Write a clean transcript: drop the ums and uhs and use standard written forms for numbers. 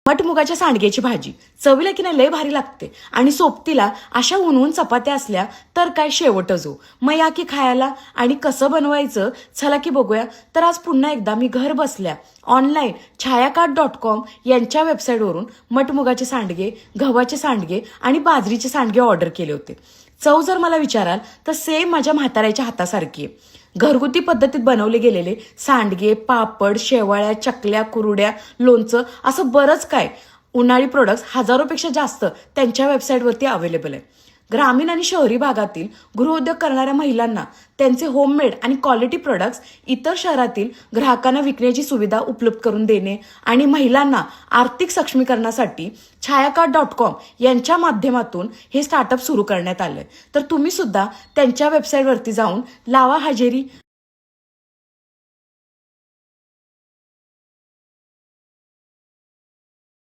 मटमुगाच्या सांडग्याची भाजी चवीला की नाही लय भारी लागते आणि सोबतीला अशा उन्हून चपात्या असल्या तर काय शेवटच हो. मग या की खायला. आणि कसं बनवायचं चला की बघूया. तर आज पुन्हा एकदा मी घर बसल्या ऑनलाईन छायाकाट.com यांच्या वेबसाईटवरून मटमुगाचे सांडगे, गव्हाचे सांडगे आणि बाजरीचे सांडगे ऑर्डर केले होते. चव जर मला विचाराल तर सेम माझ्या म्हाताऱ्याच्या हातासारखी आहे. घरगुती पद्धतीत बनवले गेलेले सांडगे, पापड, शेवाळ्या, चकल्या, कुरुड्या, लोणचं असं बरंच काय उन्हाळी प्रोडक्ट्स हजारोपेक्षा जास्त त्यांच्या वेबसाईटवरती अवेलेबल आहे. ग्रामीण आणि शहरी भागातील गृहोद्योग करणाऱ्या महिलांना त्यांचे होममेड आणि क्वालिटी प्रोडक्ट्स इतर शहरातील ग्राहकांना विकण्याची सुविधा उपलब्ध करून देणे आणि महिलांना आर्थिक सक्षमीकरणासाठी छायाकाट.com यांच्या माध्यमातून हे स्टार्टअप सुरू करण्यात आलंय. तर तुम्ही सुद्धा त्यांच्या वेबसाईटवरती जाऊन लावा हजेरी.